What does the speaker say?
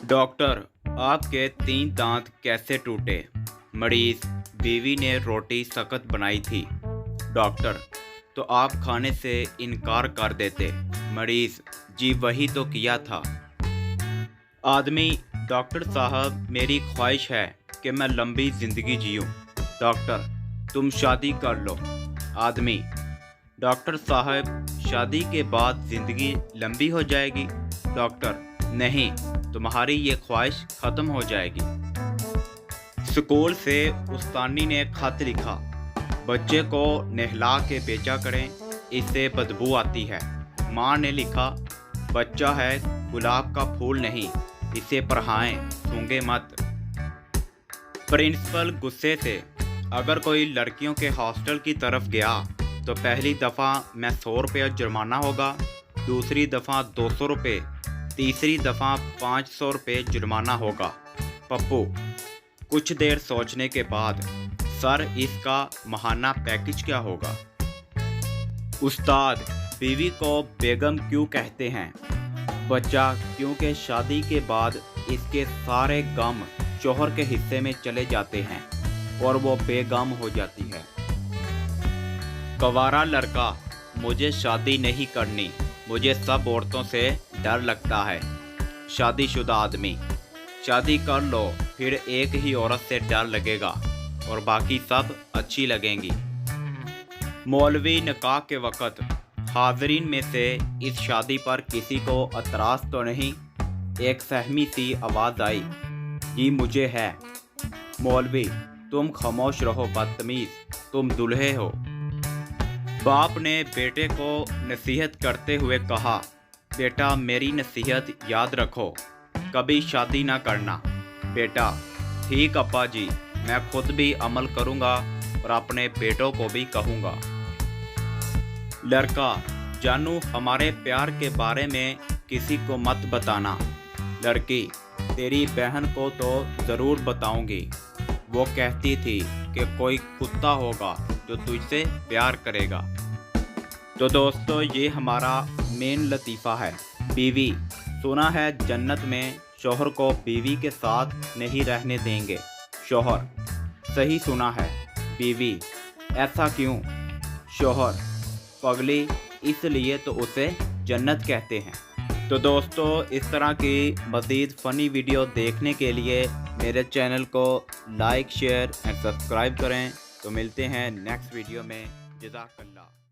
Doctor, आपके 3 दांत कैसे टूटे? मरीज, बीवी ने रोटी सख्त बनाई थी। डॉक्टर, तो आप खाने से इनकार कर देते। मरीज, जी वही तो किया था। आदमी, डॉक्टर साहब मेरी ख्वाहिश है कि मैं लंबी ज़िंदगी जीऊँ। डॉक्टर, तुम शादी कर लो। आदमी, डॉक्टर साहब शादी के बाद ज़िंदगी लंबी हो जाएगी। डॉक्टर, नहीं, तुम्हारी ये ख्वाहिश ख़त्म हो जाएगी। स्कूल से उस्तानी ने खत लिखा, बच्चे को नहला के भेजा करें, इससे बदबू आती है। माँ ने लिखा, बच्चा है गुलाब का फूल नहीं, इसे पढ़ाएं, सूंघे मत। प्रिंसिपल गुस्से से, अगर कोई लड़कियों के हॉस्टल की तरफ गया तो पहली दफ़ा मैं 100 रुपये जुर्माना होगा, दूसरी दफ़ा 200 रुपये, तीसरी दफ़ा 500 रुपये जुर्माना होगा। पप्पू, कुछ देर सोचने के बाद, सर इसका माहाना पैकेज क्या होगा? उस्ताद, बीवी को बेगम क्यों कहते हैं? बच्चा, क्योंकि शादी के बाद इसके सारे गम शौहर के हिस्से में चले जाते हैं और वो बेगम हो जाती है। कवारा लड़का, मुझे शादी नहीं करनी, मुझे सब औरतों से डर लगता है। शादीशुदा आदमी, शादी कर लो, फिर एक ही औरत से डर लगेगा और बाकी सब अच्छी लगेंगी। मौलवी निकाह के वक़्त हाज़रीन में से इस शादी पर किसी को एतराज़ तो नहीं? एक सहमी सी आवाज़ आई, जी मुझे है। मौलवी, तुम खामोश रहो बदतमीज़, तुम दूल्हे हो। बाप ने बेटे को नसीहत करते हुए कहा, बेटा मेरी नसीहत याद रखो, कभी शादी ना करना। बेटा, ठीक अप्पा जी, मैं खुद भी अमल करूँगा और अपने बेटों को भी कहूँगा। लड़का, जानू हमारे प्यार के बारे में किसी को मत बताना। लड़की, तेरी बहन को तो ज़रूर बताऊँगी, वो कहती थी कि कोई कुत्ता होगा जो तुझसे प्यार करेगा। तो दोस्तों, ये हमारा मेन लतीफ़ा है। बीवी, सुना है जन्नत में शौहर को बीवी के साथ नहीं रहने देंगे। शौहर, सही सुना है। बीवी, ऐसा क्यों? शौहर, पगली, इसलिए तो उसे जन्नत कहते हैं। तो दोस्तों, इस तरह की मज़ीद फ़नी वीडियो देखने के लिए मेरे चैनल को लाइक, शेयर एंड सब्सक्राइब करें। तो मिलते हैं नेक्स्ट वीडियो में। जज़ाकल्लाह।